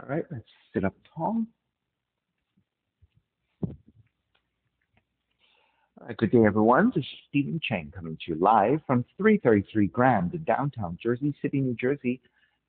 All right, let's sit up tall. Good day, everyone. This is Stephen Chang coming to you live from 333 Grand in downtown Jersey City, New Jersey.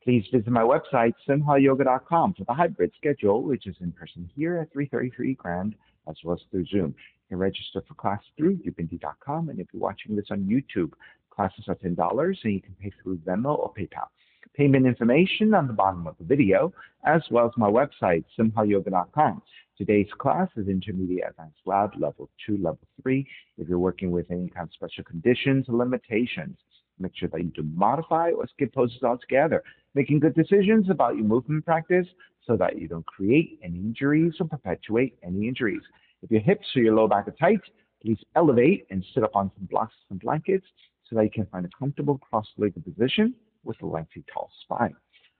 Please visit my website, simhayoga.com, for the hybrid schedule, which is in person here at 333 Grand, as well as through Zoom. You can register for class through ubindy.com, and if you're watching this on YouTube, classes are $10, and you can pay through Venmo or PayPal. Payment information on the bottom of the video, as well as my website, simhayoga.com. Today's class is Intermediate Advanced Lab, Level 2, Level 3. If you're working with any kind of special conditions or limitations, make sure that you do modify or skip poses altogether, making good decisions about your movement practice so that you don't create any injuries or perpetuate any injuries. If your hips or your lower back are tight, please elevate and sit up on some blocks and blankets so that you can find a comfortable cross-legged position with a lengthy, tall spine.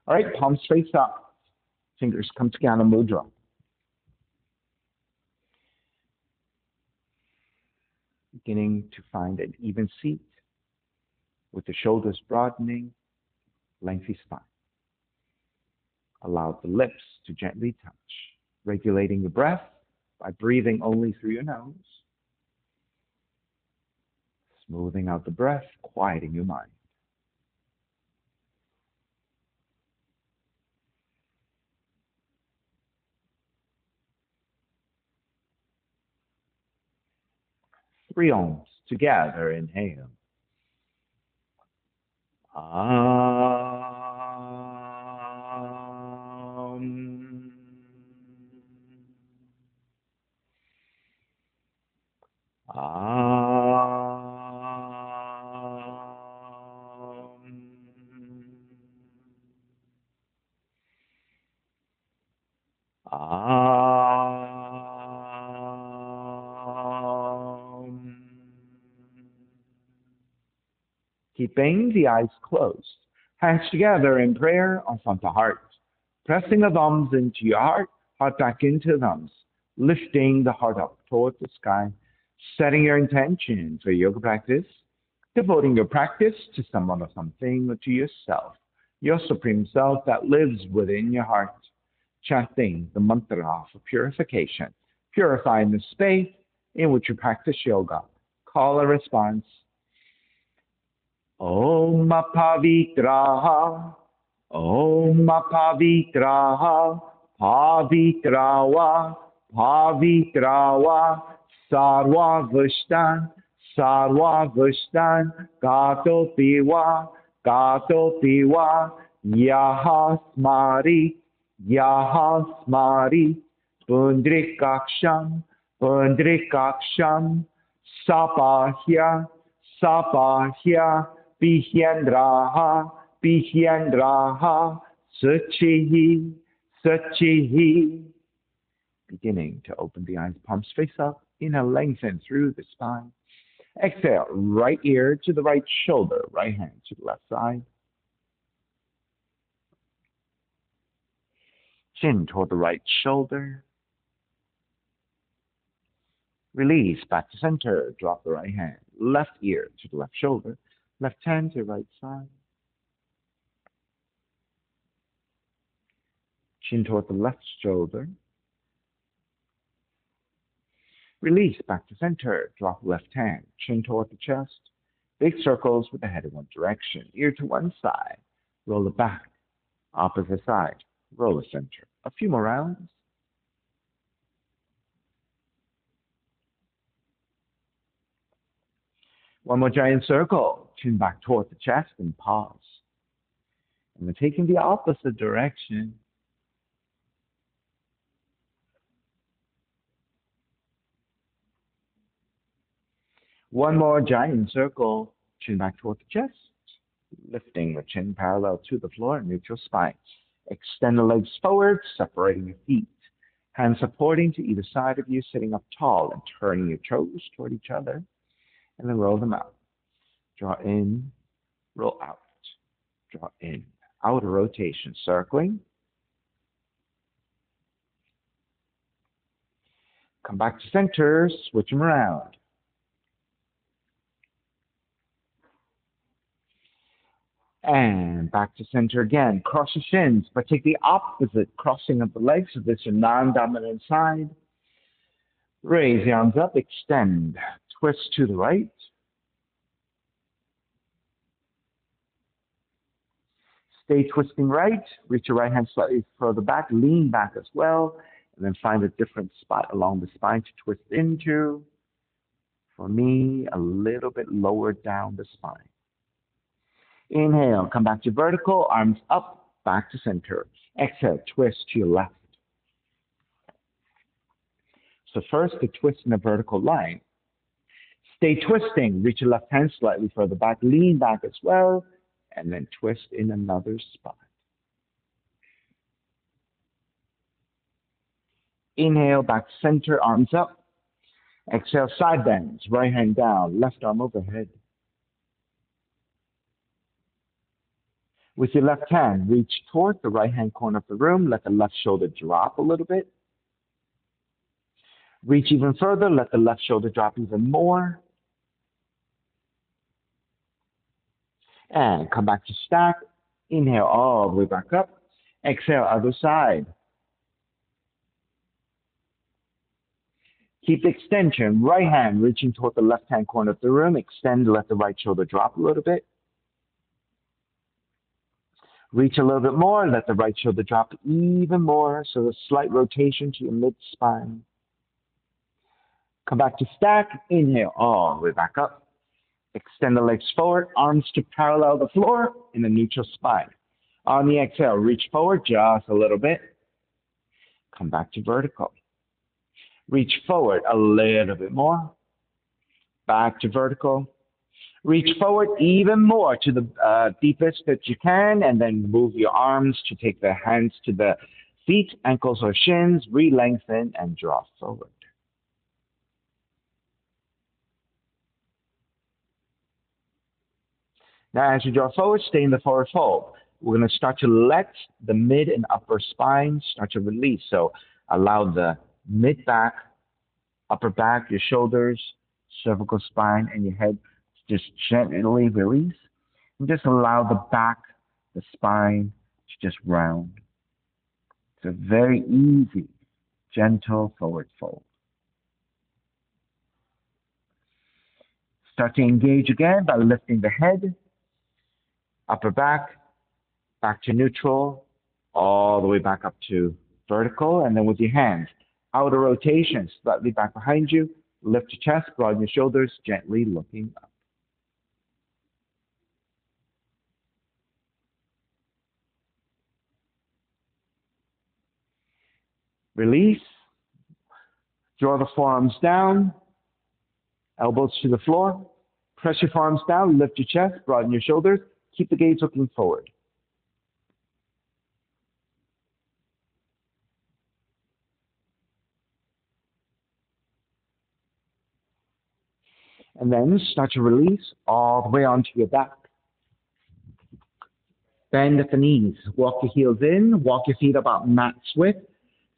All right, palms face up. Fingers come together, mudra. Beginning to find an even seat with the shoulders broadening, lengthy spine. Allow the lips to gently touch, regulating your breath by breathing only through your nose. Smoothing out the breath, quieting your mind. Three ohms together. Inhale. Keeping the eyes closed, hands together in prayer or front to heart, pressing the thumbs into your heart, heart back into the thumbs, lifting the heart up towards the sky, setting your intention for yoga practice, devoting your practice to someone or something or to yourself, your supreme self that lives within your heart, chanting the mantra of purification, purifying the space in which you practice yoga. Call a response. Om Pavitraha, Om Pavitraha, Pavitrawa, Pavitrawa, Sarva Vishtan, Sarva Vishtan, Gato Piwa, Yahasmari, Yahasmari, Pundrikaksham, Pundrikaksham, Sapahya, Sapahya, Bihyandraha, Bihyandraha, Sachihi, Sachihi. Beginning to open the eyes, palms face up. Inhale, lengthen through the spine. Exhale, right ear to the right shoulder, right hand to the left side. Chin toward the right shoulder. Release back to center. Drop the right hand. Left ear to the left shoulder. Left hand to the right side. Chin toward the left shoulder. Release back to center. Drop left hand. Chin toward the chest. Big circles with the head in one direction. Ear to one side. Roll it back. Opposite side. Roll the center. A few more rounds. One more giant circle. Chin back toward the chest and pause. And we're taking the opposite direction. One more giant circle. Chin back toward the chest. Lifting the chin parallel to the floor, neutral spine. Extend the legs forward, separating your feet. Hands supporting to either side of you, sitting up tall and turning your toes toward each other. And then roll them out. Draw in, roll out. Draw in. Outer rotation, circling. Come back to center, switch them around. And back to center again. Cross your shins, but take the opposite crossing of the legs. So this is your non-dominant side. Raise the arms up, extend, twist to the right. Stay twisting right. Reach your right hand slightly further back, lean back as well, and then find a different spot along the spine to twist into. For me, a little bit lower down the spine. Inhale, come back to vertical, arms up, back to center. Exhale, twist to your left. So first, the twist in a vertical line. Stay twisting, reach your left hand slightly further back, lean back as well, and then twist in another spot. Inhale, back to center, arms up. Exhale, side bends, right hand down, left arm overhead. With your left hand, reach toward the right hand corner of the room. Let the left shoulder drop a little bit. Reach even further. Let the left shoulder drop even more. And come back to stack. Inhale all the way back up. Exhale, other side. Keep the extension. Right hand reaching toward the left hand corner of the room. Extend, let the right shoulder drop a little bit. Reach a little bit more, let the right shoulder drop even more, so a slight rotation to your mid-spine. Come back to stack, inhale all the way back up. Extend the legs forward, arms to parallel the floor in the neutral spine. On the exhale, reach forward just a little bit. Come back to vertical. Reach forward a little bit more. Back to vertical. Reach forward even more to the deepest that you can, and then move your arms to take the hands to the feet, ankles or shins, re-lengthen and draw forward. Now, as you draw forward, stay in the forward fold. We're going to start to let the mid and upper spine start to release. So allow the mid back, upper back, your shoulders, cervical spine, and your head just gently release, and just allow the back, the spine to just round. It's a very easy, gentle forward fold. Start to engage again by lifting the head, upper back, back to neutral, all the way back up to vertical, and then with your hands, outer rotation, slightly back behind you, lift your chest, broaden your shoulders, gently looking up. Release. Draw the forearms down, elbows to the floor. Press your forearms down, lift your chest, broaden your shoulders. Keep the gaze looking forward. And then start to release all the way onto your back. Bend at the knees. Walk your heels in, walk your feet about mat's width.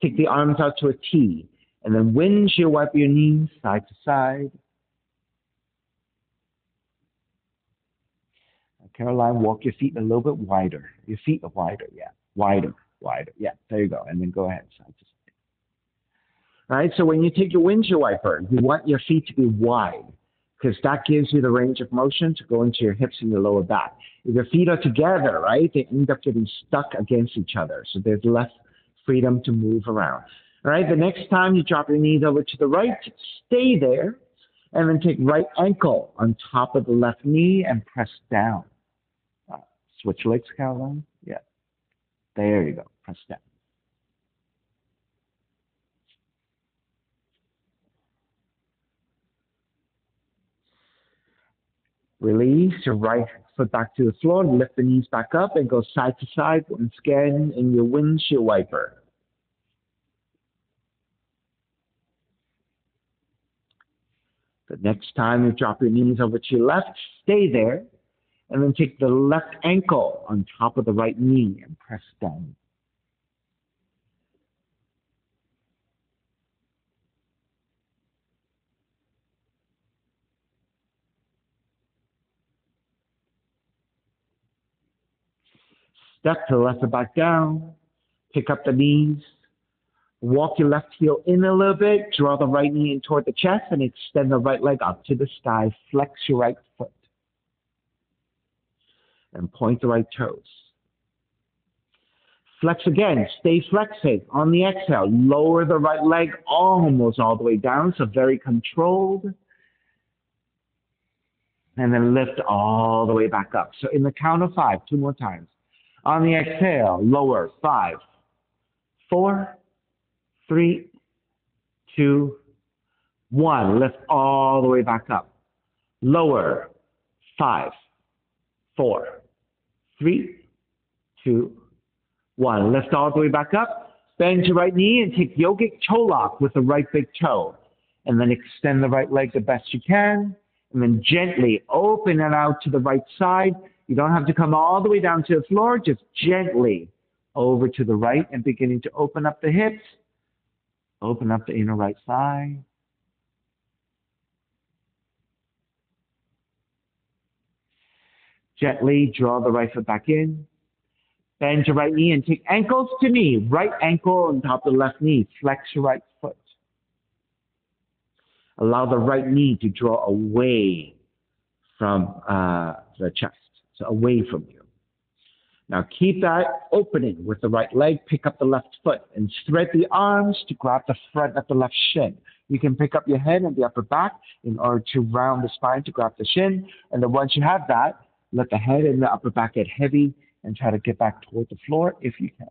Take the arms out to a T, and then windshield wipe your knees side to side. Caroline, walk your feet a little bit wider. Your feet are wider, yeah. Wider. Yeah, there you go. And then go ahead, side to side. All right, so when you take your windshield wiper, you want your feet to be wide, because that gives you the range of motion to go into your hips and your lower back. If your feet are together, right, they end up getting stuck against each other, so there's less freedom to move around. All right, the next time you drop your knees over to the right, stay there, and then take right ankle on top of the left knee and press down. Switch legs, Caroline. Yeah, there you go, press down. Release your right foot back to the floor, lift the knees back up, and go side to side once again in your windshield wiper. The next time you drop your knees over to your left, stay there, and then take the left ankle on top of the right knee and press down. Step to the left and back down. Pick up the knees. Walk your left heel in a little bit. Draw the right knee in toward the chest and extend the right leg up to the sky. Flex your right foot. And point the right toes. Flex again. Stay flexing. On the exhale, lower the right leg almost all the way down, so very controlled. And then lift all the way back up. So in the count of 5, 2 more times. On the exhale, lower. 5, 4, 3, 2, 1. Lift all the way back up. Lower. 5, 4, 3, 2, 1. Lift all the way back up. Bend your right knee and take yogic toe lock with the right big toe. And then extend the right leg the best you can. And then gently open it out to the right side. You don't have to come all the way down to the floor. Just gently over to the right and beginning to open up the hips. Open up the inner right thigh. Gently draw the right foot back in. Bend your right knee and take ankles to knee. Right ankle on top of the left knee. Flex your right foot. Allow the right knee to draw away from the chest, so away from you. Now keep that opening with the right leg. Pick up the left foot and thread the arms to grab the front of the left shin. You can pick up your head and the upper back in order to round the spine to grab the shin. And then once you have that, let the head and the upper back get heavy and try to get back toward the floor if you can.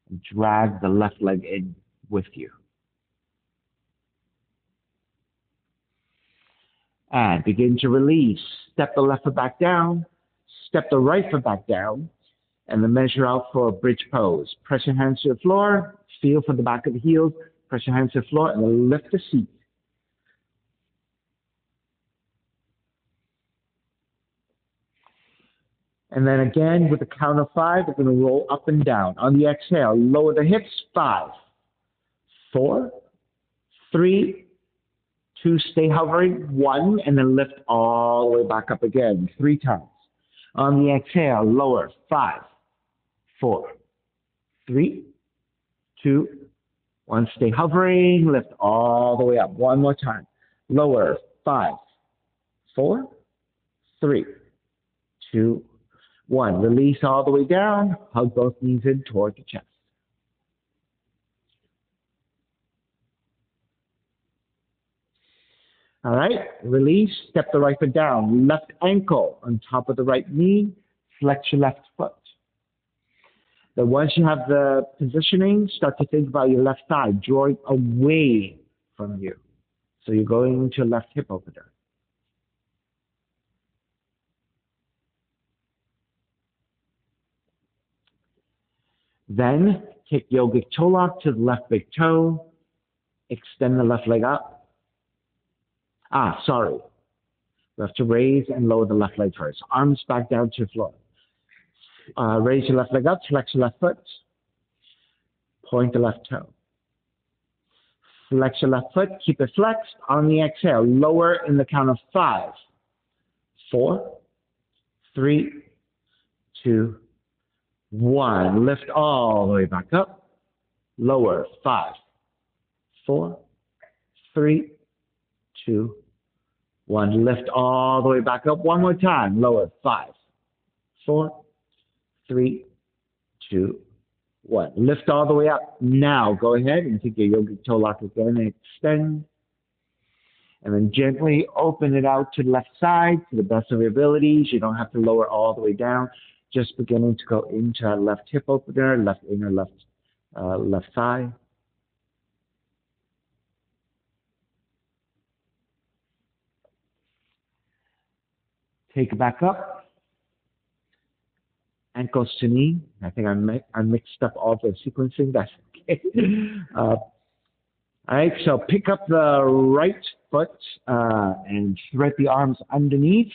And drag the left leg in with you. And begin to release. Step the left foot back down. Step the right foot back down. And then measure out for a bridge pose. Press your hands to the floor. Feel for the back of the heels. Press your hands to the floor and then lift the seat. And then again, with the count of 5, we're going to roll up and down. On the exhale, lower the hips. 5, 4, 3, 2, stay hovering. 1, and then lift all the way back up again. 3 times. On the exhale, lower. 5, 4, 3, 2, 1. Stay hovering. Lift all the way up. 1 more time. Lower. 5, 4, 3, 2, 1. Release all the way down. Hug both knees in toward the chest. All right. Release. Step the right foot down. Left ankle on top of the right knee. Flex your left foot. Then once you have the positioning, start to think about your left thigh, drawing away from you. So you're going into your left hip over there. Then take yogic toe lock to the left big toe. Extend the left leg up. Sorry. We have to raise and lower the left leg first. Arms back down to the floor. Raise your left leg up. Flex your left foot. Point the left toe. Flex your left foot. Keep it flexed. On the exhale, lower in the count of 5, 4, 3, 2, 1. Lift all the way back up. Lower. 5, 4, 3, 2, 1. Lift all the way back up. 1 more time. Lower. 5, 4, 3, 2, 1. Lift all the way up. Now go ahead and take your yogic toe lock again and extend. And then gently open it out to the left side to the best of your abilities. You don't have to lower all the way down. Just beginning to go into our left hip opener, left inner, left thigh. Take it back up. Ankles to knee. I think I mixed up all the sequencing. That's okay. All right, so pick up the right foot and thread the arms underneath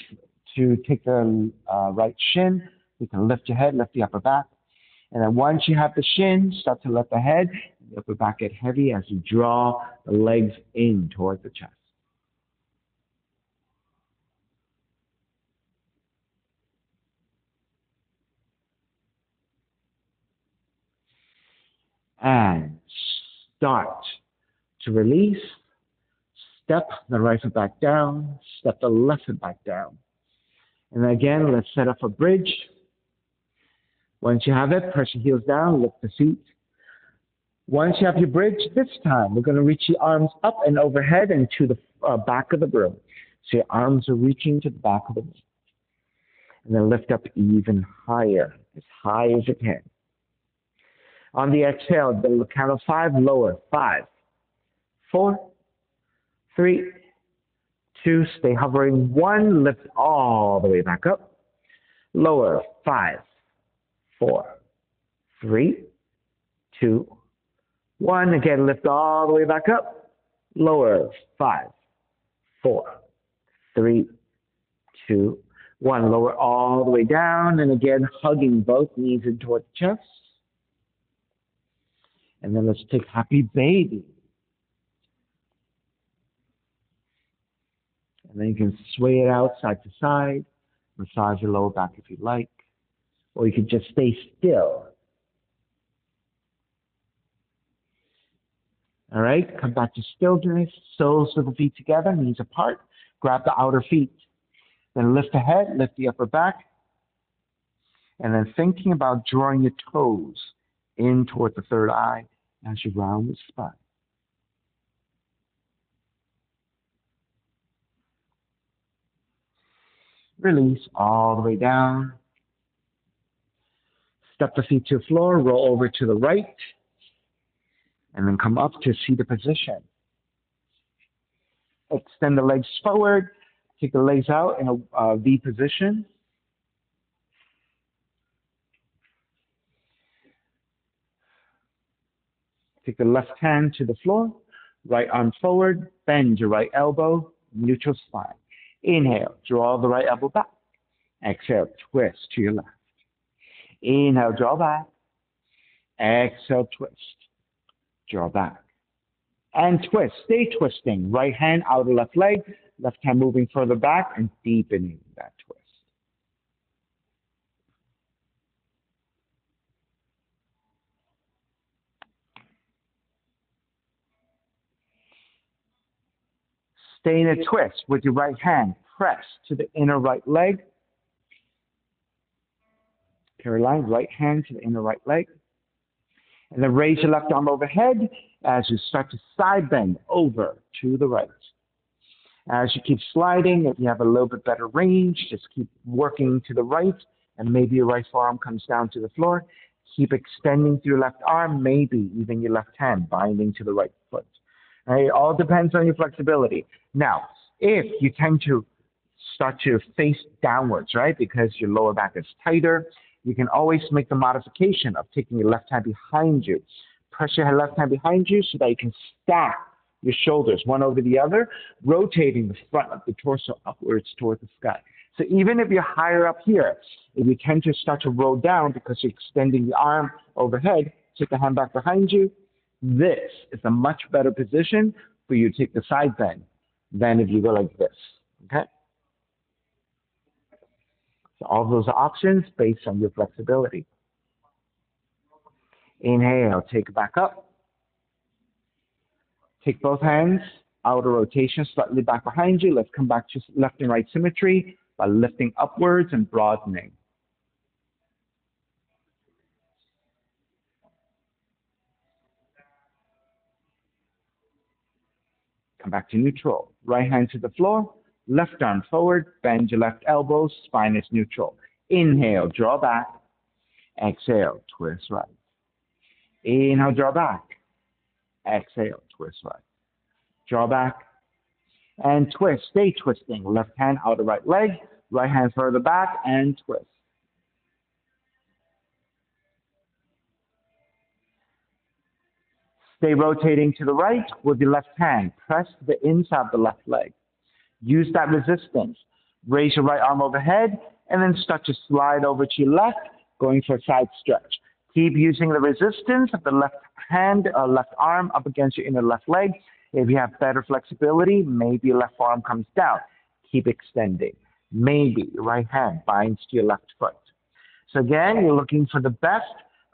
to take the right shin. You can lift your head, lift the upper back. And then once you have the shin, start to let the head and the upper back get heavy as you draw the legs in toward the chest. And start to release. Step the right foot back down. Step the left foot back down. And then again, let's set up a bridge. Once you have it, press your heels down, lift the feet. Once you have your bridge, this time we're going to reach your arms up and overhead and to the back of the room. So your arms are reaching to the back of the room. And then lift up even higher, as high as you can. On the exhale, the count of 5, lower. 5, 4, 3, 2, stay hovering. 1, lift all the way back up. Lower. 5, 4, 3, 2, 1. Again, lift all the way back up. Lower. 5, 4, 3, 2, 1. Lower all the way down. And again, hugging both knees in toward the chest. And then let's take happy baby. And then you can sway it out side to side. Massage your lower back if you like. Or you can just stay still. All right, come back to stillness. Soles of the feet together, knees apart. Grab the outer feet. Then lift the head, lift the upper back. And then thinking about drawing your toes in toward the third eye as you round the spine. Release all the way down. Step the feet to the floor, roll over to the right, and then come up to seated position. Extend the legs forward, take the legs out in a V position. Take the left hand to the floor, right arm forward, bend your right elbow, neutral spine. Inhale, draw the right elbow back. Exhale, twist to your left. Inhale, draw back. Exhale, twist. Draw back. And twist. Stay twisting. Right hand, outer left leg. Left hand moving further back and deepening that twist. Stay in a twist with your right hand. Press to the inner right leg. Caroline, right hand to the inner right leg. And then raise your left arm overhead as you start to side bend over to the right. As you keep sliding, if you have a little bit better range, just keep working to the right, and maybe your right forearm comes down to the floor. Keep extending through your left arm, maybe even your left hand binding to the right foot. Right? It all depends on your flexibility. Now, if you tend to start to face downwards, right, because your lower back is tighter, you can always make the modification of taking your left hand behind you. Press your left hand behind you so that you can stack your shoulders one over the other, rotating the front of the torso upwards toward the sky. So even if you're higher up here, if you tend to start to roll down because you're extending the arm overhead, take the hand back behind you, this is a much better position for you to take the side bend than if you go like this, okay? So all those are options based on your flexibility. Inhale, take it back up. Take both hands, outer rotation, slightly back behind you. Let's come back to left and right symmetry by lifting upwards and broadening. Come back to neutral. Right hand to the floor, left arm forward, bend your left elbow, spine is neutral. Inhale, draw back. Exhale, twist right. Inhale, draw back. Exhale, twist right. Draw back and twist. Stay twisting. Left hand outer right leg, right hand further back and twist. Stay rotating to the right with the left hand. Press the inside of the left leg. Use that resistance. Raise your right arm overhead and then start to slide over to your left, going for a side stretch. Keep using the resistance of the left hand or left arm up against your inner left leg. If you have better flexibility, maybe your left arm comes down. Keep extending. Maybe your right hand binds to your left foot. So again, you're looking for the best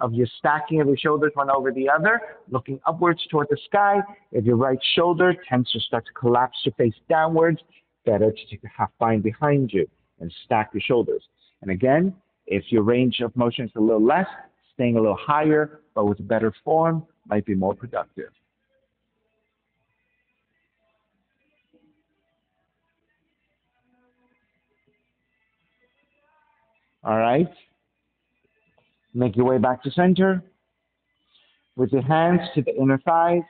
of your stacking of your shoulders one over the other, looking upwards toward the sky. If your right shoulder tends to start to collapse your face downwards, better to take the half bind behind you and stack your shoulders. And again, if your range of motion is a little less, staying a little higher, but with a better form, might be more productive. All right. Make your way back to center. With your hands to the inner thighs,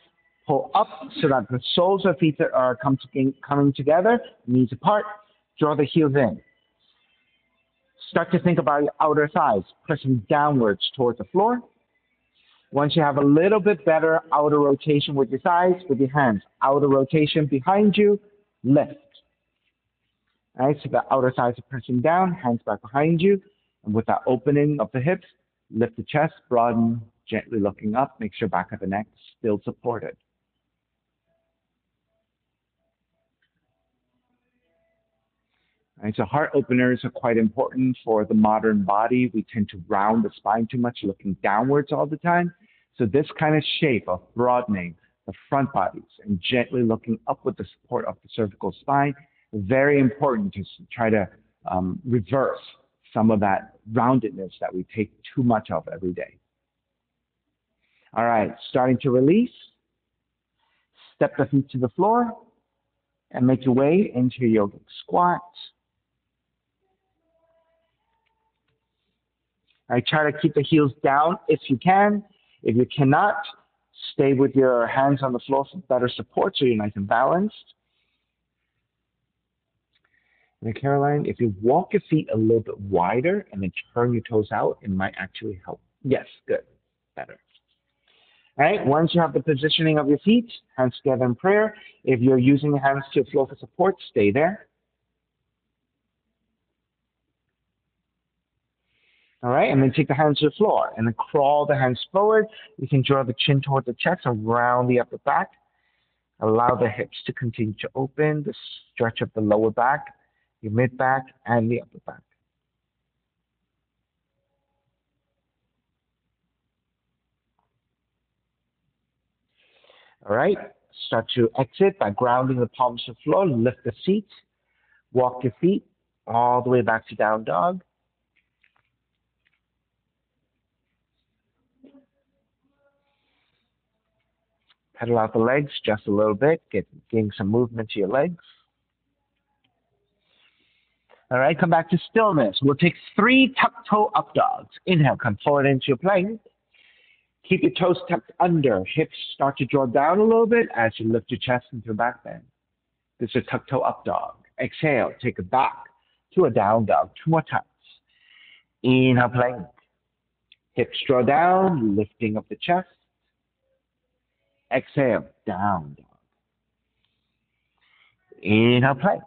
pull up so that the soles of feet are coming together, knees apart. Draw the heels in. Start to think about your outer thighs, pressing downwards towards the floor. Once you have a little bit better outer rotation with your thighs, with your hands, outer rotation behind you, lift. All right, so the outer thighs are pressing down, hands back behind you. And with that opening of the hips, lift the chest, broaden, gently looking up. Make sure back of the neck still supported. All right, so heart openers are quite important for the modern body. We tend to round the spine too much, looking downwards all the time. So this kind of shape of broadening the front bodies and gently looking up with the support of the cervical spine, very important to try to reverse some of that roundedness that we take too much of every day. All right, starting to release. Step the feet to the floor and make your way into your yogic squat. All right, try to keep the heels down if you can. If you cannot, stay with your hands on the floor for better support so you're nice and balanced. And Caroline, if you walk your feet a little bit wider and then turn your toes out, it might actually help. Yes, good, better. All right, once you have the positioning of your feet, hands together in prayer. If you're using the hands to the floor for support, stay there. All right, and then take the hands to the floor and then crawl the hands forward. You can draw the chin toward the chest around the upper back. Allow the hips to continue to open, the stretch of the lower back, your mid back, and the upper back. All right, start to exit by grounding the palms to the floor. Lift the seat, walk your feet all the way back to down dog. Pedal out the legs just a little bit, getting some movement to your legs. All right, come back to stillness. We'll take 3 tuck toe up dogs. Inhale, come forward into your plank. Keep your toes tucked under. Hips start to draw down a little bit as you lift your chest into a back bend. This is a tuck toe up dog. Exhale, take it back to a down dog. 2 more times. Inhale, plank. Hips draw down, lifting up the chest. Exhale, down dog. Inhale, plank.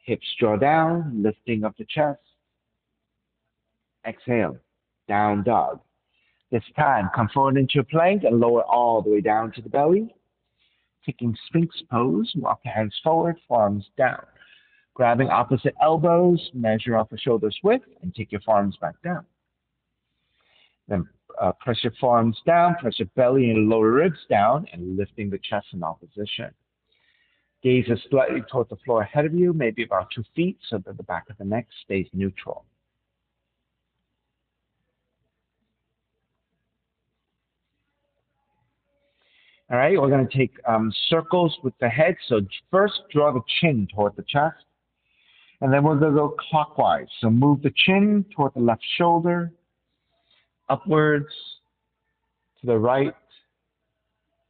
Hips draw down, lifting up the chest. Exhale, down dog. This time, come forward into your plank and lower all the way down to the belly. Taking Sphinx pose, walk your hands forward, forearms down. Grabbing opposite elbows, measure off the shoulder's width, and take your forearms back down. Then press your forearms down, press your belly and lower ribs down, and lifting the chest in opposition. Gaze is slightly toward the floor ahead of you, maybe about 2 feet, so that the back of the neck stays neutral. All right, we're going to take circles with the head. So first, draw the chin toward the chest, and then we're going to go clockwise. So move the chin toward the left shoulder, upwards, to the right,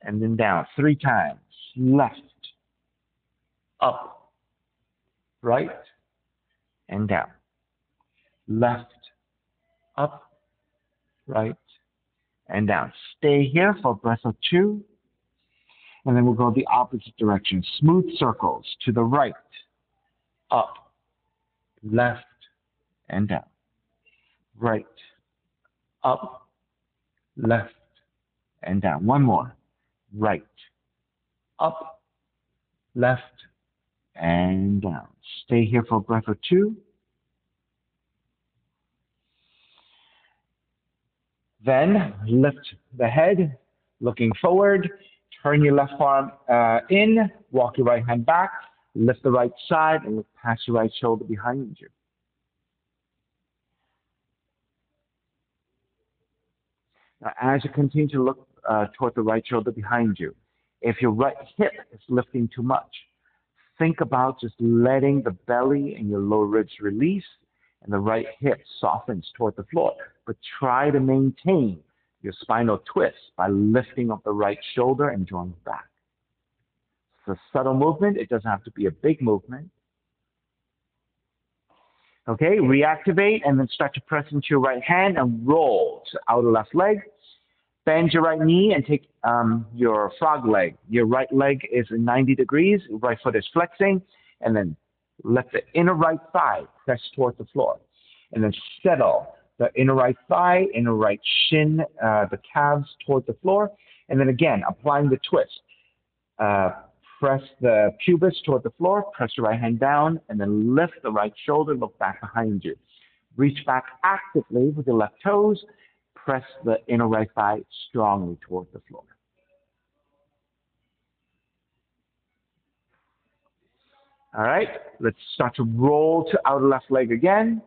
and then down 3 times. Left, up, right, and down. Left, up, right, and down. Stay here for a breath or 2. And then we'll go the opposite direction. Smooth circles to the right, up, left, and down. Right, up, left, and down. 1 more. Right, up, left, and down. Stay here for a breath or 2. Then lift the head, looking forward. Turn your left arm in, walk your right hand back, lift the right side, and look past your right shoulder behind you. Now, as you continue to look toward the right shoulder behind you, if your right hip is lifting too much, think about just letting the belly and your lower ribs release and the right hip softens toward the floor. But try to maintain your spinal twist by lifting up the right shoulder and drawing back. It's a subtle movement. It doesn't have to be a big movement. Okay, reactivate and then start to press into your right hand and roll to outer left leg. Bend your right knee and take your frog leg. Your right leg is 90 degrees, right foot is flexing, and then let the inner right thigh press toward the floor. And then settle the inner right thigh, inner right shin, the calves toward the floor. And then again, applying the twist. Press the pubis toward the floor, press your right hand down, and then lift the right shoulder, look back behind you. Reach back actively with your left toes, press the inner right thigh strongly toward the floor. All right, let's start to roll to outer left leg again.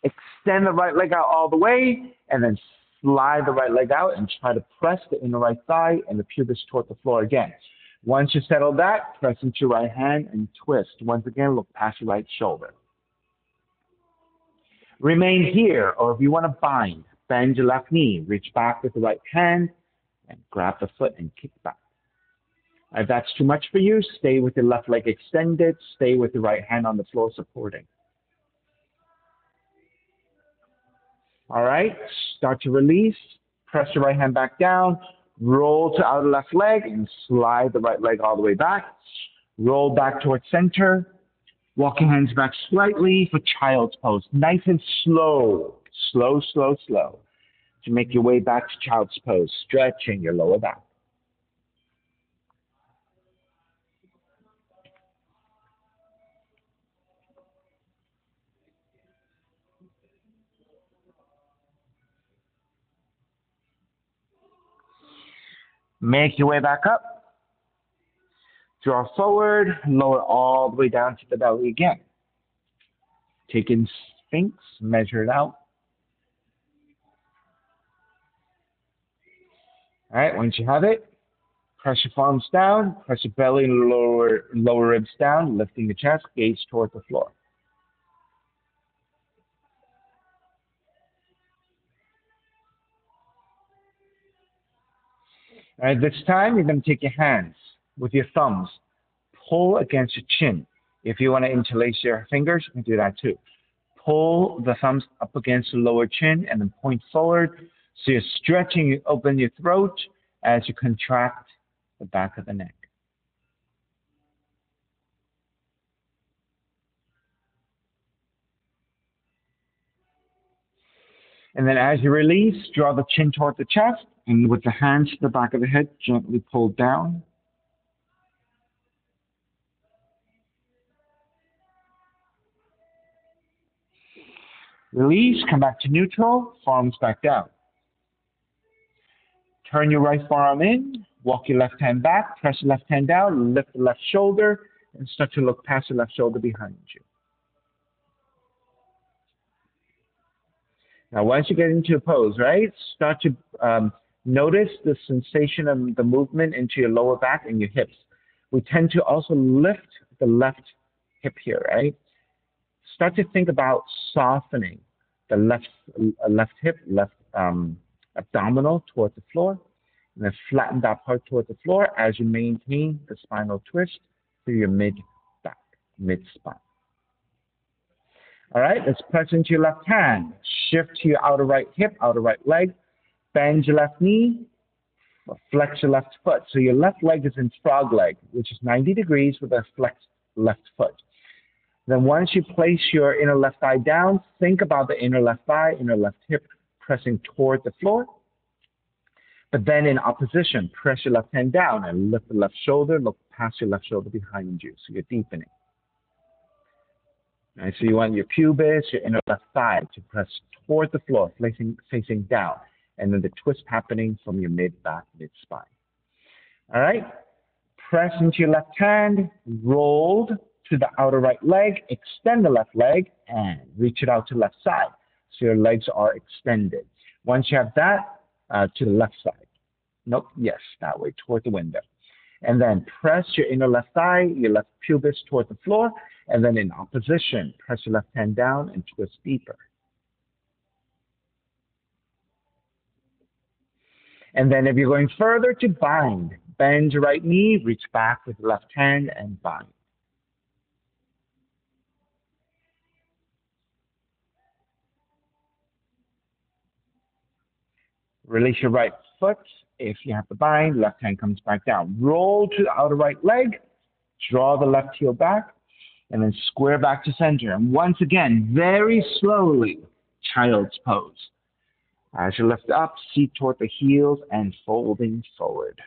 Extend the right leg out all the way, and then slide the right leg out and try to press the inner right thigh and the pubis toward the floor again. Once you settle that, press into your right hand and twist. Once again, look past your right shoulder. Remain here, or if you want to bind, bend your left knee, reach back with the right hand, and grab the foot and kick back. If that's too much for you, stay with your left leg extended, stay with the right hand on the floor supporting. All right, start to release, press your right hand back down, roll to outer left leg and slide the right leg all the way back. Roll back towards center. Walk your hands back slightly for child's pose. Nice and slow. Slow, slow, slow. To make your way back to child's pose, stretching your lower back. Make your way back up. Draw forward, lower all the way down to the belly again. Take in Sphinx, measure it out. All right, once you have it, press your palms down, press your belly and lower ribs down, lifting the chest, gaze toward the floor. All right, this time you're going to take your hands with your thumbs, pull against your chin. If you want to interlace your fingers, you can do that too. Pull the thumbs up against the lower chin and then point forward. So you're stretching, you open your throat as you contract the back of the neck. And then as you release, draw the chin toward the chest, and with the hands to the back of the head, gently pull down. Release, come back to neutral, palms back down. Turn your right forearm in, walk your left hand back, press your left hand down, lift the left shoulder, and start to look past the left shoulder behind you. Now, once you get into a pose, right, start to notice the sensation of the movement into your lower back and your hips. We tend to also lift the left hip here, right? Start to think about softening the left hip, left abdominal towards the floor, and then flatten that part towards the floor as you maintain the spinal twist through your mid-back, mid-spine. All right, let's press into your left hand. Shift to your outer right hip, outer right leg. Bend your left knee, flex your left foot. So your left leg is in frog leg, which is 90 degrees with a flexed left foot. Then once you place your inner left thigh down, think about the inner left thigh, inner left hip pressing toward the floor. But then in opposition, press your left hand down and lift the left shoulder, look past your left shoulder behind you. So you're deepening. All right, so you want your pubis, your inner left thigh to press toward the floor, facing down. and then the twist happening from your mid-back, mid-spine. All right? Press into your left hand, rolled to the outer right leg, extend the left leg, and reach it out to the left side. So your legs are extended. Once you have that, to the left side. Nope, yes, that way, toward the window. And then press your inner left thigh, your left pubis toward the floor, and then in opposition, press your left hand down and twist deeper. And then if you're going further, to bind. Bend your right knee, reach back with the left hand and bind. Release your right foot. If you have to bind, left hand comes back down. Roll to the outer right leg, draw the left heel back, and then square back to center. And once again, very slowly, child's pose. As you lift up, seat toward the heels and folding forward.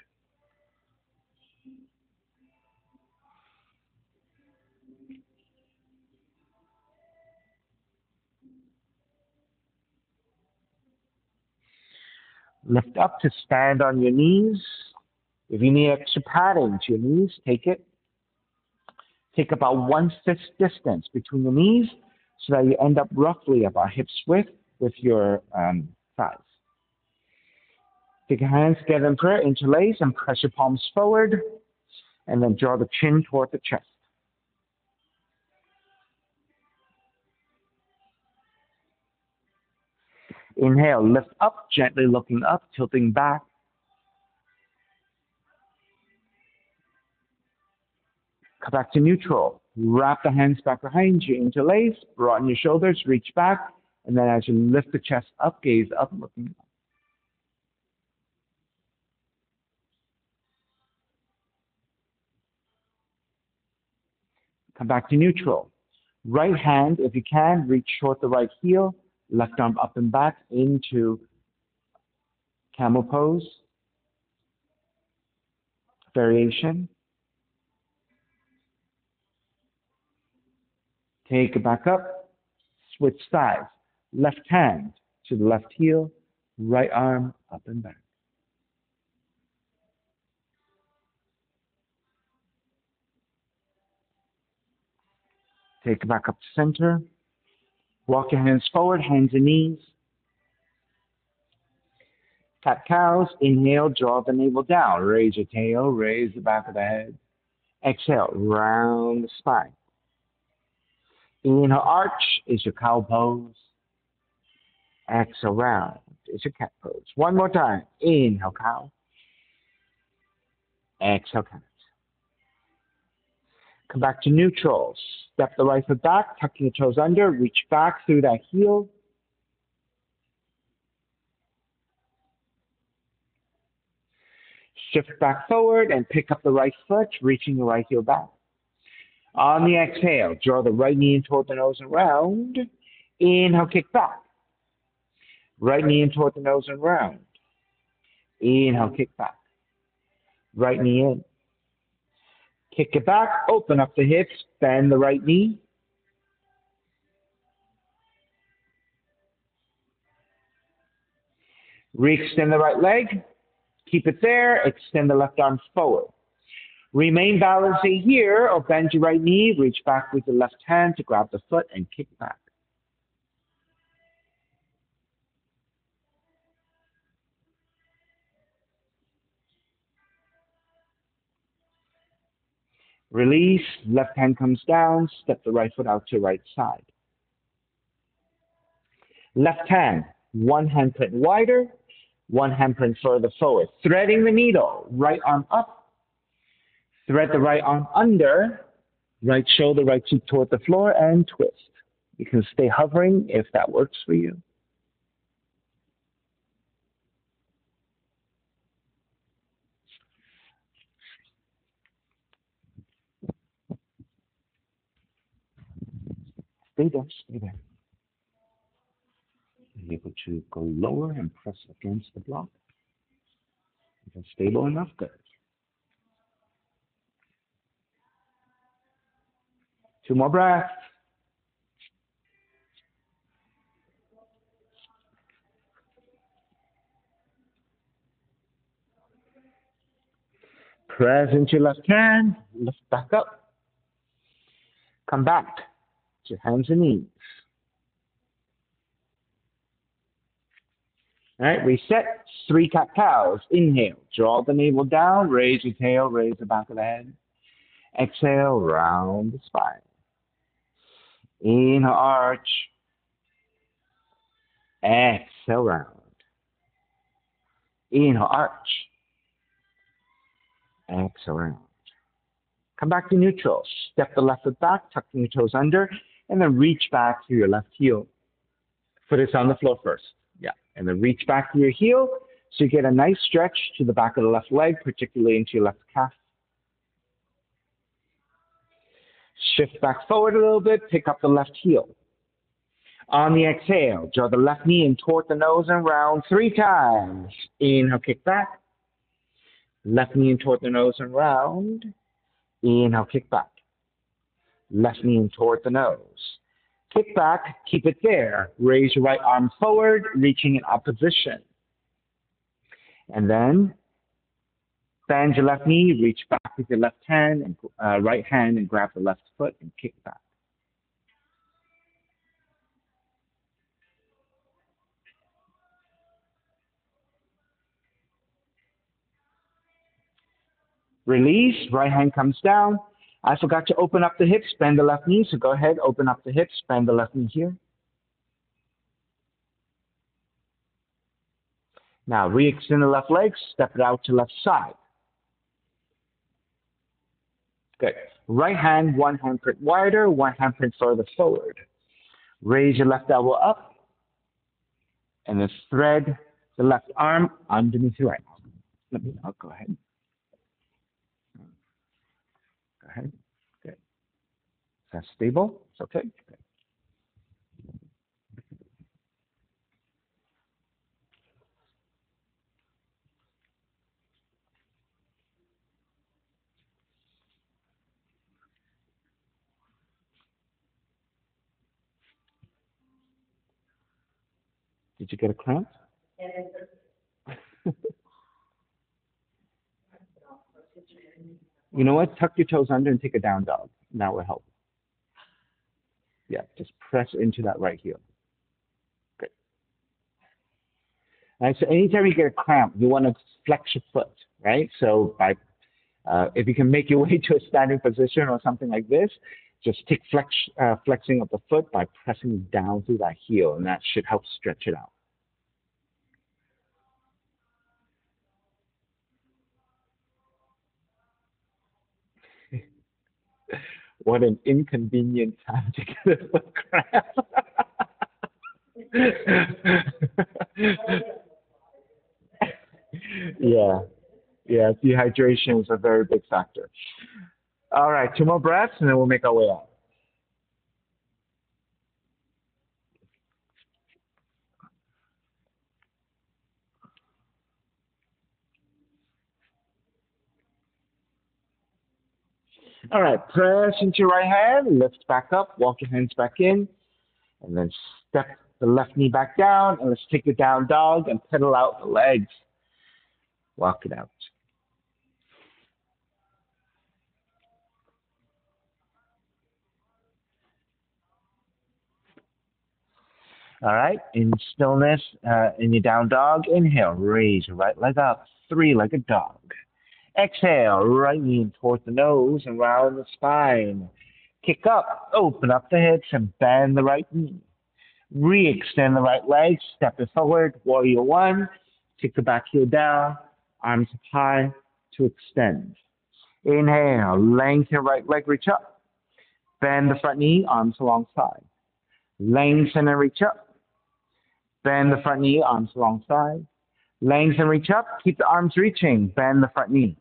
Lift up to stand on your knees. If you need extra padding to your knees, take it. Take about 1/5 distance between the knees so that you end up roughly about hips width with your thighs. Take your hands together in prayer, interlace, and press your palms forward, and then draw the chin toward the chest. Inhale, lift up, gently looking up, tilting back. Come back to neutral. Wrap the hands back behind you, interlace, broaden your shoulders, reach back, and then as you lift the chest up, gaze up, looking up. Come back to neutral. Right hand, if you can, reach toward the right heel, left arm up and back into camel pose. Variation. Take it back up, switch sides. Left hand to the left heel, right arm up and back. Take it back up to center. Walk your hands forward, hands and knees. Cat cows, inhale, draw the navel down. Raise your tail, raise the back of the head. Exhale, round the spine. Inhale, arch is your cow pose. Exhale, round is your cat pose. One more time. Inhale, cow. Exhale, cat. Come back to neutral. Step the right foot back, tucking your toes under. Reach back through that heel. Shift back forward and pick up the right foot, reaching the right heel back. On the exhale, draw the right knee in toward the nose and round. Inhale, kick back. Right knee in toward the nose and round. Inhale, kick back. Right knee in. Kick it back, open up the hips, bend the right knee. Re-extend the right leg. Keep it there, extend the left arm forward. Remain balancing here, or bend your right knee, reach back with the left hand to grab the foot and kick back. Release, left hand comes down, step the right foot out to right side. Left hand, one handprint wider, one handprint further forward. Threading the needle, right arm up, thread the right arm under, right shoulder, right cheek toward the floor, and twist. You can stay hovering if that works for you. Stay there, stay there. Be able to go lower and press against the block. Is that stable enough? Good. 2 more breaths. Press into your left hand, lift back up. Come back to hands and knees. All right, reset. 3 cat-cows. Inhale, draw the navel down, raise your tail, raise the back of the head. Exhale, round the spine. Inhale, arch. Exhale, round. Inhale, arch. Exhale, round. Come back to neutral. Step the left foot back, tucking your toes under, and then reach back to your left heel. Foot is on the floor first. Yeah, and then reach back to your heel so you get a nice stretch to the back of the left leg, particularly into your left calf. Shift back forward a little bit, pick up the left heel. On the exhale, draw the left knee in toward the nose and round 3 times. Inhale, kick back. Left knee in toward the nose and round. Inhale, kick back. Left knee in toward the nose. Kick back, keep it there. Raise your right arm forward, reaching in opposition. And then bend your left knee, reach back with your left hand and right hand and grab the left foot and kick back. Release, right hand comes down. I forgot to open up the hips, bend the left knee, so go ahead, open up the hips, bend the left knee here. Now, re-extend the left leg, step it out to left side. Good. Right hand, one hand print wider, one hand print further forward. Raise your left elbow up, and then thread the left arm underneath your right arm. I'll go ahead. Go ahead. Good. Is that stable? It's okay? Good. Did you get a cramp? You know what? Tuck your toes under and take a down dog. That will help. Yeah, just press into that right heel. Good. All right, so anytime you get a cramp, you want to flex your foot, right? So if you can make your way to a standing position or something like this, just take flexing of the foot by pressing down through that heel, and that should help stretch it out. What an inconvenient time to get a foot cramp. Yeah, dehydration is a very big factor. All right, 2 more breaths, and then we'll make our way out. All right, press into your right hand, lift back up, walk your hands back in, and then step the left knee back down, and let's take the down dog and pedal out the legs. Walk it out. All right, in stillness, in your down dog, inhale, raise your right leg up, 3-legged dog. Exhale, right knee in toward the nose and round the spine. Kick up, open up the hips and bend the right knee. Re-extend the right leg, step it forward, warrior 1. Kick the back heel down, arms up high to extend. Inhale, lengthen right leg, reach up. Bend the front knee, arms alongside. Lengthen and reach up. Bend the front knee, arms alongside. Lengthen, reach up. Keep the arms reaching. Bend the front knee.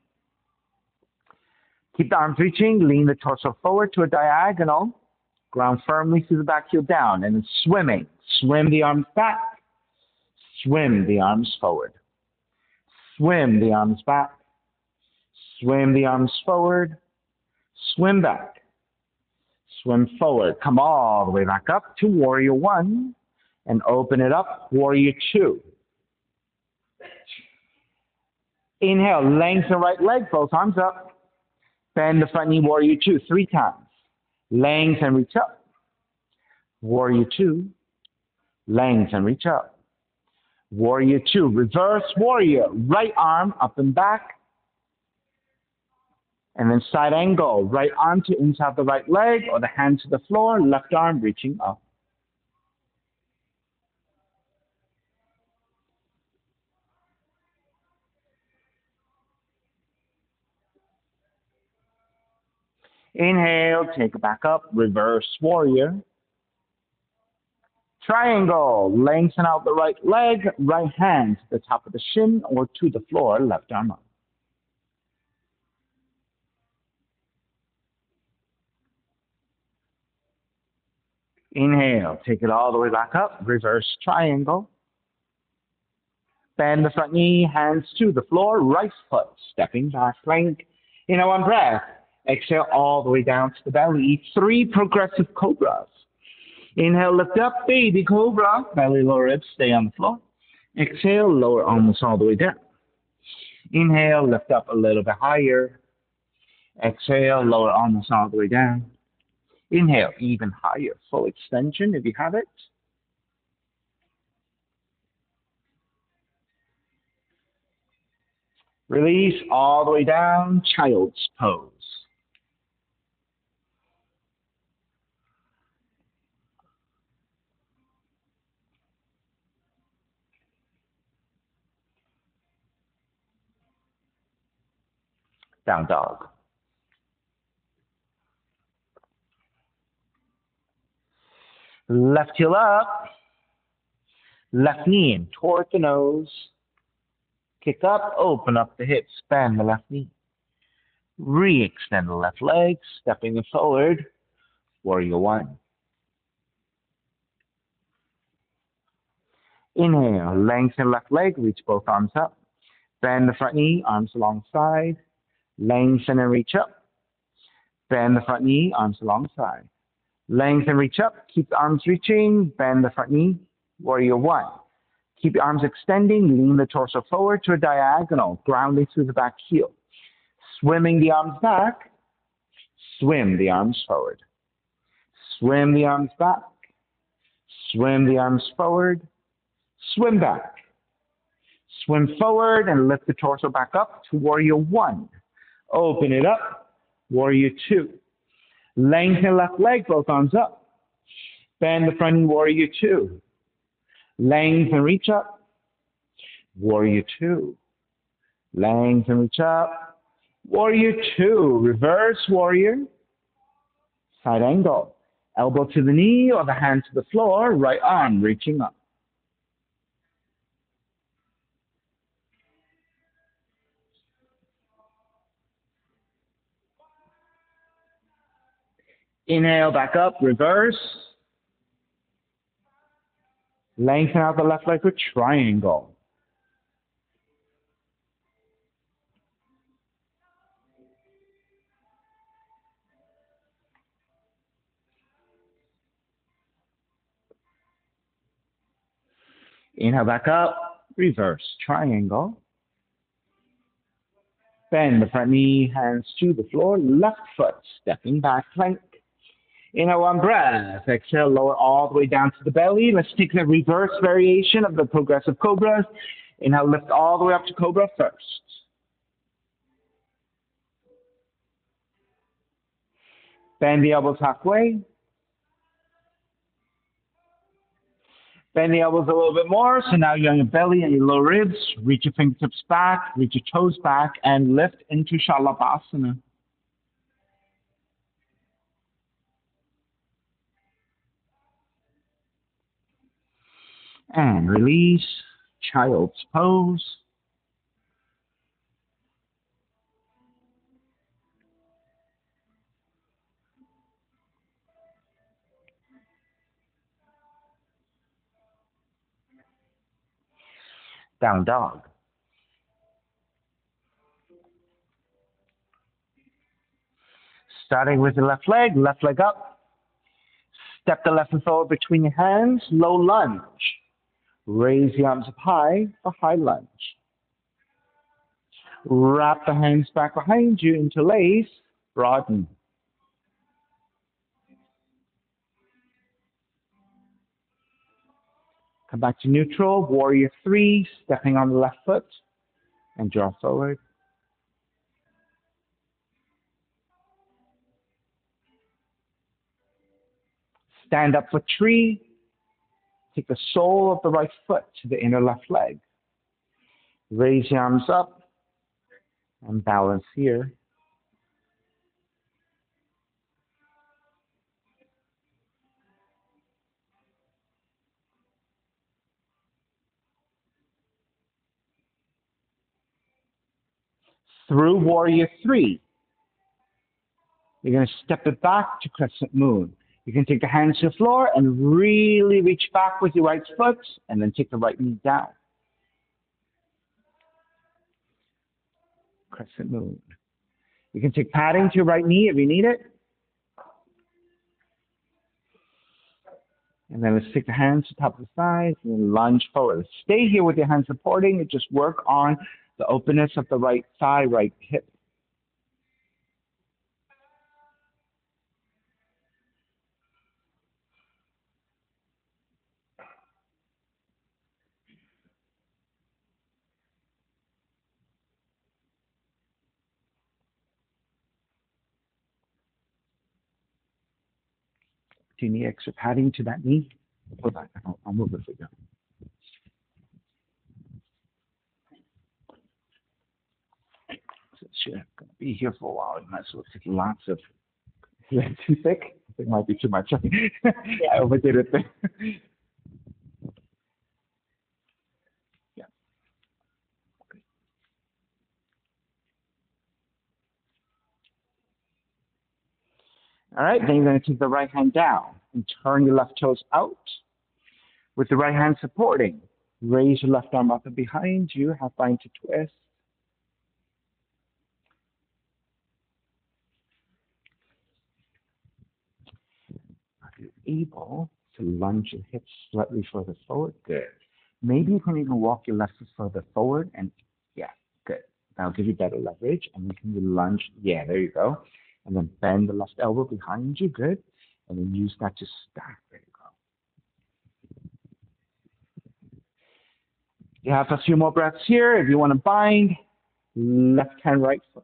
Keep the arms reaching. Lean the torso forward to a diagonal. Ground firmly through the back heel down. And then swimming. Swim the arms back. Swim the arms forward. Swim the arms back. Swim the arms forward. Swim back. Swim forward. Come all the way back up to warrior 1. And open it up, warrior 2. Inhale, lengthen right leg, both arms up. Bend the front knee, warrior two, 3 times. Lengthen, reach up. Warrior two, lengthen, reach up. Warrior two, reverse warrior, right arm up and back. And then side angle, right arm to inside the right leg or the hand to the floor, left arm reaching up. Inhale, take it back up, reverse warrior. Triangle, lengthen out the right leg, right hand to the top of the shin or to the floor, left arm up. Inhale, take it all the way back up, reverse triangle. Bend the front knee, hands to the floor, right foot, stepping back, plank. Inhale, one breath. Exhale all the way down to the belly. 3 progressive cobras. Inhale, lift up, baby cobra. Belly, lower ribs, stay on the floor. Exhale, lower almost all the way down. Inhale, lift up a little bit higher. Exhale, lower almost all the way down. Inhale, even higher. Full extension if you have it. Release all the way down, child's pose. Down dog. Left heel up. Left knee in toward the nose. Kick up, open up the hips, bend the left knee. Re-extend the left leg, stepping it forward. Warrior one. Inhale, lengthen left leg, reach both arms up. Bend the front knee, arms alongside. Lengthen and reach up. Bend the front knee, arms alongside. Lengthen, reach up, keep the arms reaching, bend the front knee, warrior one. Keep your arms extending, lean the torso forward to a diagonal, grounding through the back heel. Swimming the arms back, swim the arms forward. Swim the arms back, swim the arms forward, swim back. Swim forward and lift the torso back up to warrior one. Open it up, warrior two. Lengthen left leg, both arms up. Bend the front knee, warrior two. Lengthen, reach up, warrior two. Lengthen, reach up, warrior two. Reverse warrior, side angle. Elbow to the knee or the hand to the floor, right arm reaching up. Inhale, back up, reverse. Lengthen out the left leg for triangle. Inhale, back up, reverse triangle. Bend the front knee, hands to the floor, left foot, stepping back, plank. Inhale, one breath. Exhale, lower all the way down to the belly. Let's take the reverse variation of the progressive cobras. Inhale, lift all the way up to cobra first. Bend the elbows halfway. Bend the elbows a little bit more. So now you're on your belly and your lower ribs. Reach your fingertips back, reach your toes back, and lift into Shalabhasana. And release, child's pose. Down dog. Starting with the left leg up. Step the left foot forward between your hands, low lunge. Raise the arms up high for high lunge. Wrap the hands back behind you, interlace, broaden. Come back to neutral, warrior three, stepping on the left foot, and draw forward. Stand up for tree, take the sole of the right foot to the inner left leg. Raise your arms up and balance here. Through warrior three, you're going to step it back to crescent moon. You can take the hands to the floor and really reach back with your right foot, and then take the right knee down. Crescent moon. You can take padding to your right knee if you need it. And then let's take the hands to the top of the thighs and then lunge forward. Let's stay here with your hands supporting and just work on the openness of the right thigh, right hip. Do you need extra padding to that knee? Hold on, I'll move it for you. So it's going to be here for a while. It might as well take lots of. Is that too thick? It might be too much. I overdid it. Yeah. All right, then you're going to take the right hand down and turn your left toes out with the right hand supporting. Raise your left arm up and behind you, half bind to twist. Are you able to lunge your hips slightly further forward? Good. Maybe you can even walk your left foot further forward, and yeah, good. That'll give you better leverage, and you can lunge. Yeah, there you go. And then bend the left elbow behind you, good. And then use that to stack. There you go. You have a few more breaths here. If you want to bind, left hand, right foot.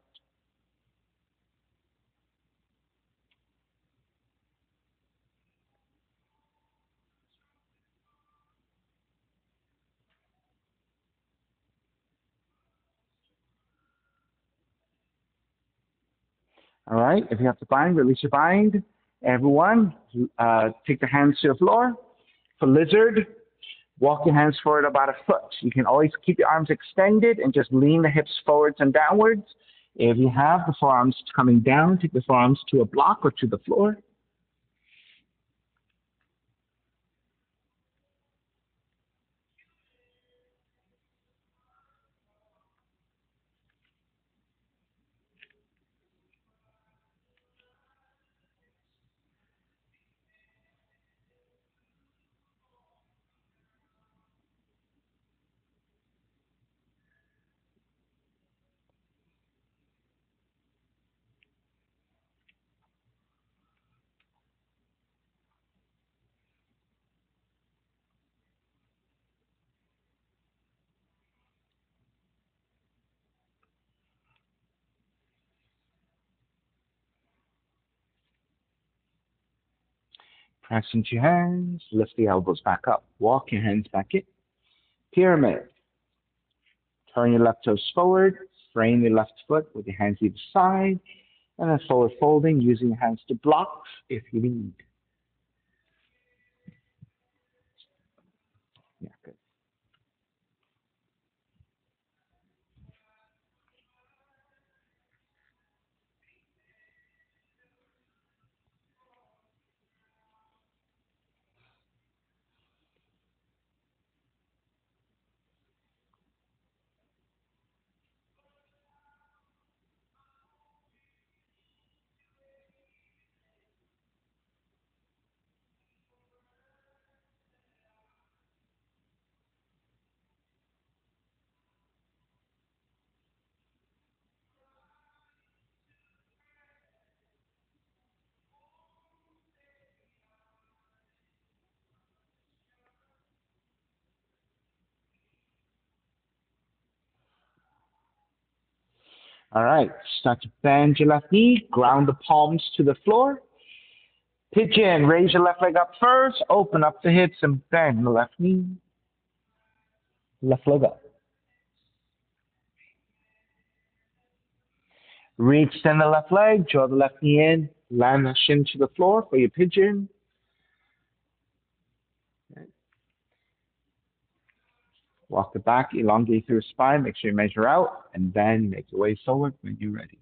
All right, if you have to bind, release your bind. Everyone, take the hands to the floor. For lizard, walk your hands forward about a foot. You can always keep your arms extended and just lean the hips forwards and downwards. If you have the forearms coming down, take the forearms to a block or to the floor. Press into your hands, lift the elbows back up. Walk your hands back in. Pyramid. Turn your left toes forward, frame your left foot with your hands either side, and then forward folding, using your hands to block if you need. Yeah, good. All right, start to bend your left knee, ground the palms to the floor. Pigeon, raise your left leg up first, open up the hips and bend the left knee, left leg up. Re-extend the left leg, draw the left knee in, land the shin to the floor for your pigeon. Walk the back, elongate through the spine, make sure you measure out, and then make your way forward when you're ready.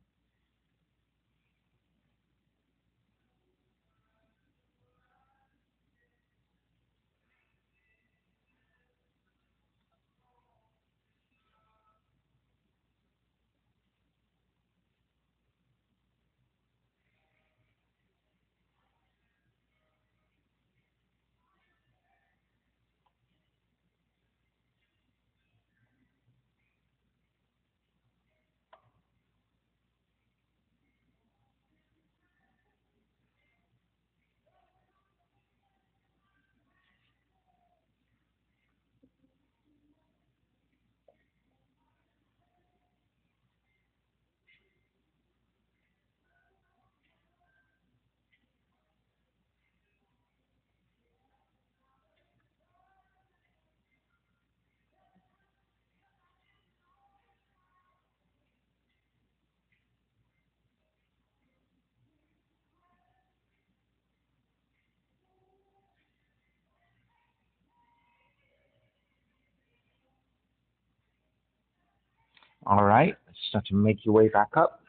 All right, start to make your way back up.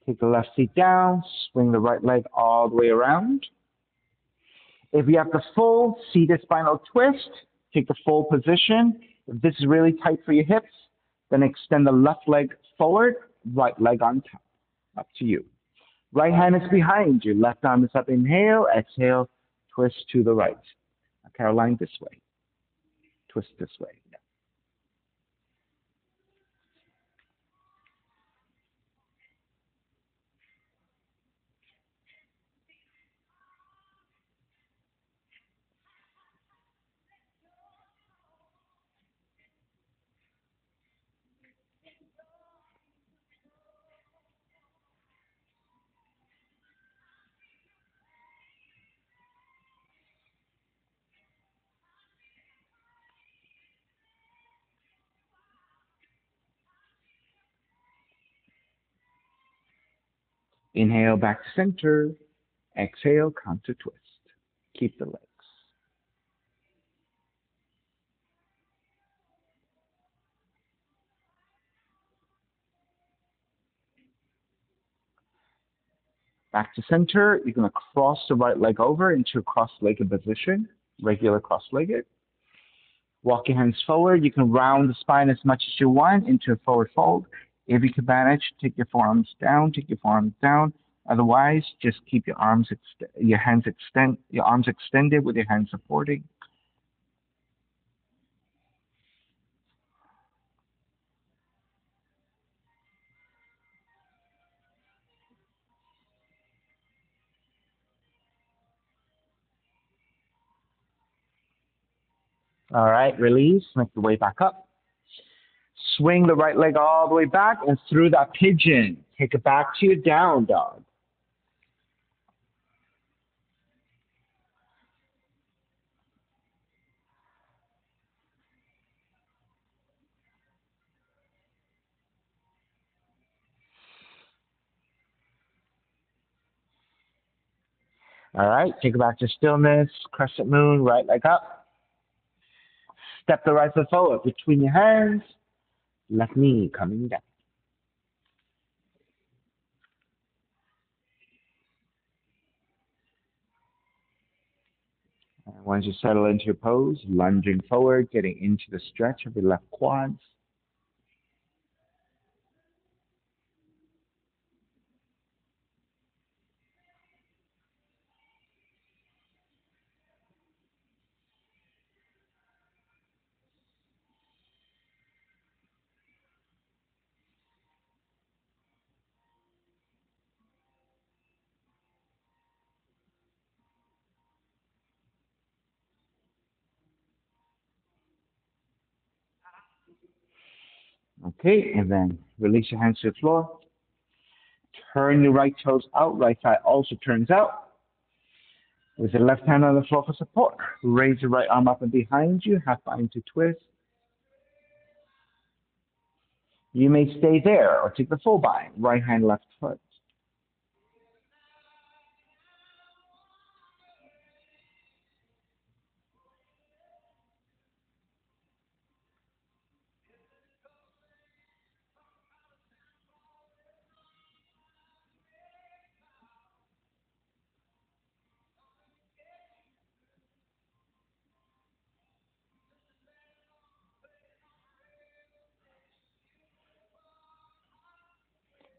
Take the left seat down, swing the right leg all the way around. If you have the full seated spinal twist, take the full position. If this is really tight for your hips, then extend the left leg forward, right leg on top. Up to you. Right hand is behind you. Left arm is up. Inhale, exhale, twist to the right. Caroline, this way. Twist this way. Yeah. Inhale, back to center. Exhale, counter twist. Keep the legs. Back to center. You're going to cross the right leg over into a cross-legged position, regular cross-legged. Walk your hands forward. You can round the spine as much as you want into a forward fold. If you can manage, take your forearms down, take your forearms down. Otherwise, just keep your arms your arms extended with your hands supporting. All right, release, make your way back up. Swing the right leg all the way back and through that pigeon. Take it back to your down dog. All right, take it back to stillness, crescent moon, right leg up. Step the right foot forward between your hands, left knee coming down. And once you settle into your pose, lunging forward, getting into the stretch of your left quads. Okay, and then release your hands to the floor. Turn your right toes out. Right side also turns out. With the left hand on the floor for support. Raise your right arm up and behind you. Half bind to twist. You may stay there or take the full bind. Right hand, left foot.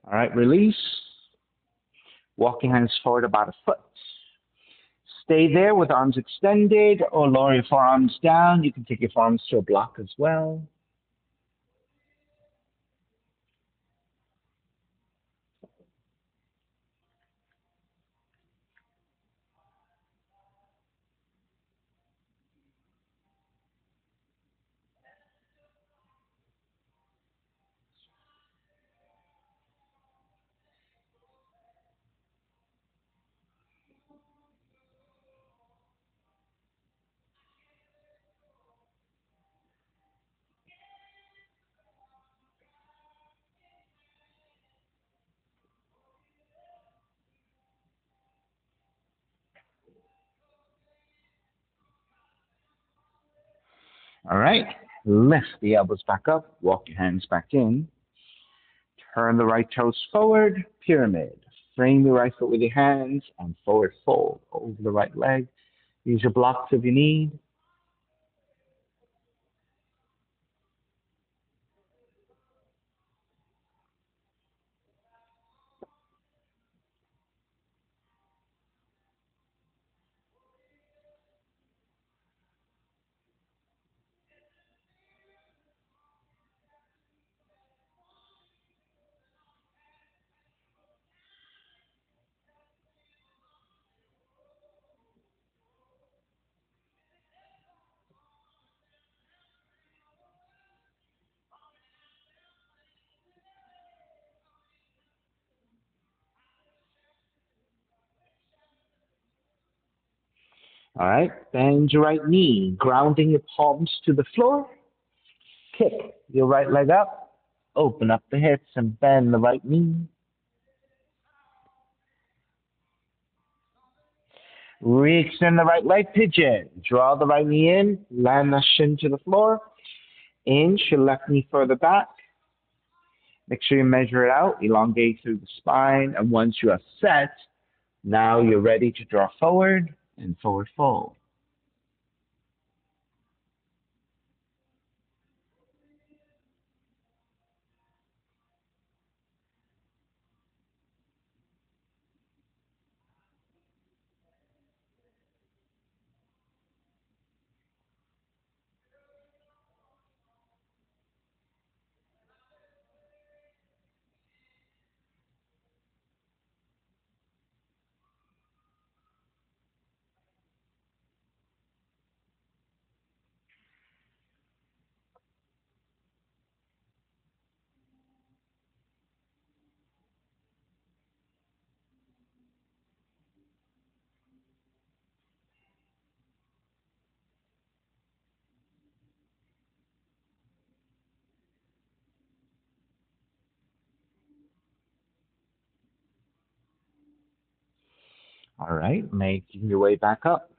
All right, release. Walk your hands forward about a foot. Stay there with arms extended or lower your forearms down. You can take your forearms to a block as well. All right, lift the elbows back up. Walk your hands back in. Turn the right toes forward, pyramid. Frame your right foot with your hands and forward fold over the right leg. Use your blocks if you need. All right, bend your right knee, grounding your palms to the floor. Kick your right leg up. Open up the hips and bend the right knee. Re-extend the right leg, pigeon. Draw the right knee in, land the shin to the floor. Inch your left knee further back. Make sure you measure it out, elongate through the spine, and once you are set, now you're ready to draw forward and forward fold. All right, making your way back up.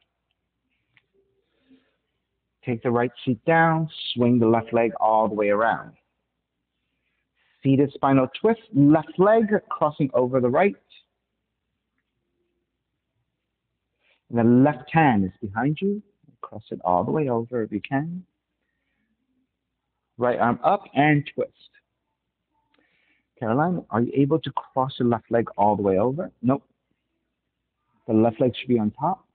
Take the right seat down, swing the left leg all the way around. Seated spinal twist, left leg crossing over the right. And the left hand is behind you. Cross it all the way over if you can. Right arm up and twist. Caroline, are you able to cross your left leg all the way over? Nope. The left leg should be on top.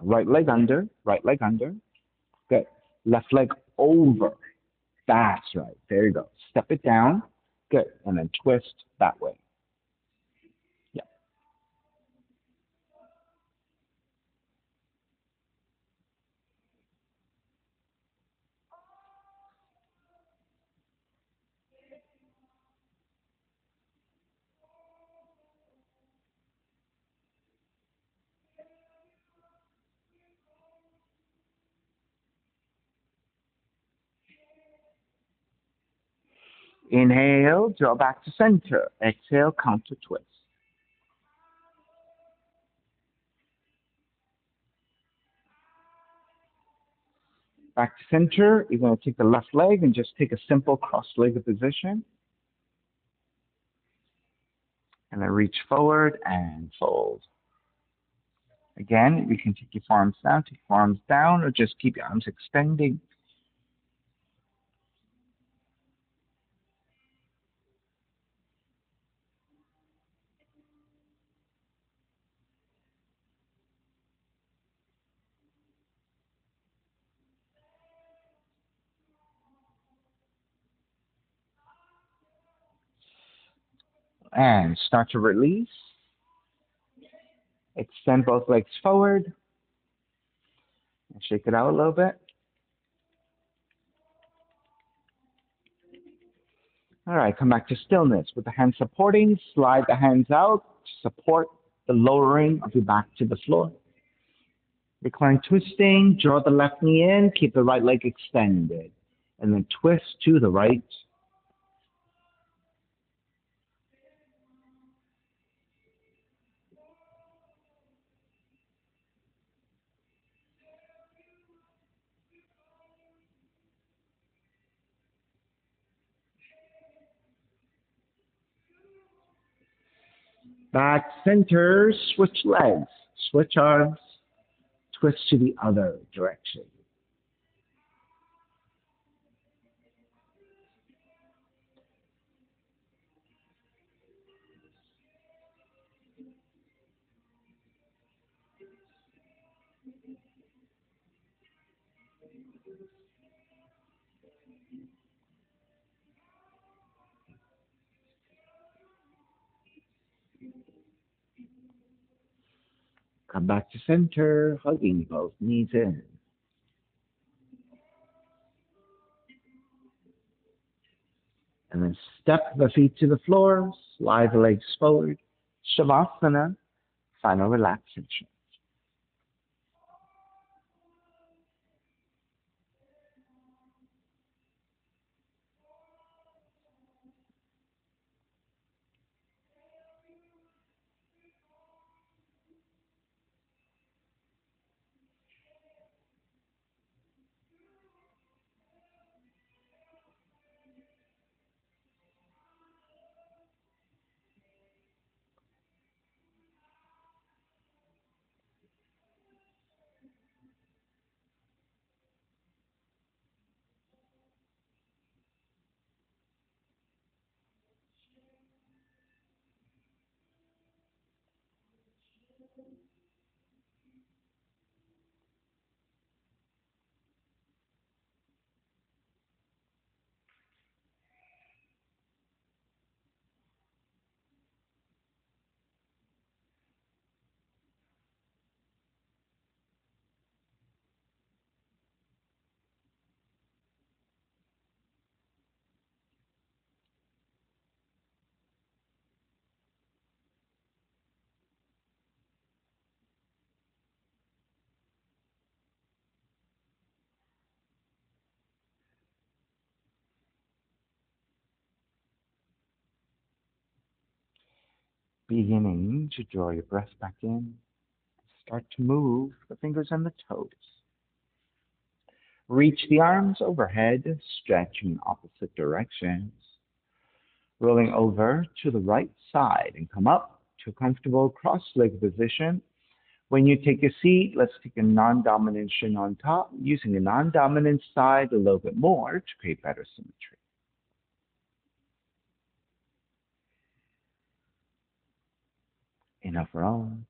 Right leg under, right leg under. Good. Left leg over. That's right. There you go. Step it down. Good. And then twist that way. Yeah. Inhale, draw back to center. Exhale, counter twist. Back to center. You're going to take the left leg and just take a simple cross-legged position. And then reach forward and fold. Again, you can take your forearms down, or just keep your arms extending. And start to release. Extend both legs forward. And shake it out a little bit. All right, come back to stillness. With the hands supporting, slide the hands out to support the lowering of your back to the floor. Recline twisting, draw the left knee in, keep the right leg extended. And then twist to the right. Back center, switch legs, switch arms, twist to the other direction. Come back to center, hugging both knees in. And then step the feet to the floor, slide the legs forward. Shavasana, final relaxation. Beginning to draw your breath back in. Start to move the fingers and the toes. Reach the arms overhead, stretch in opposite directions. Rolling over to the right side and come up to a comfortable cross-legged position. When you take a seat, let's take a non-dominant shin on top, using the non-dominant side a little bit more to create better symmetry. Enough room.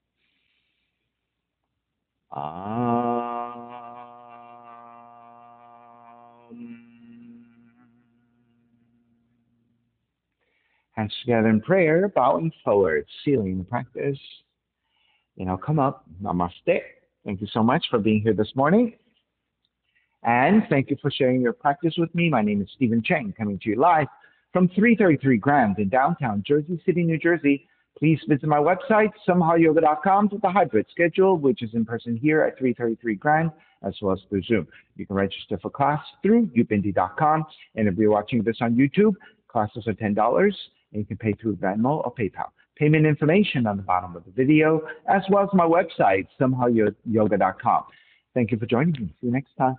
Hands together in prayer, bowing forward, sealing the practice. Come up. Namaste. Thank you so much for being here this morning. And thank you for sharing your practice with me. My name is Stephen Cheng, coming to you live from 333 Grand in downtown Jersey City, New Jersey. Please visit my website, simhayoga.com, for the hybrid schedule, which is in person here at 333 Grand, as well as through Zoom. You can register for class through ubindi.com. And if you're watching this on YouTube, classes are $10, and you can pay through Venmo or PayPal. Payment information on the bottom of the video, as well as my website, simhayoga.com. Thank you for joining me. See you next time.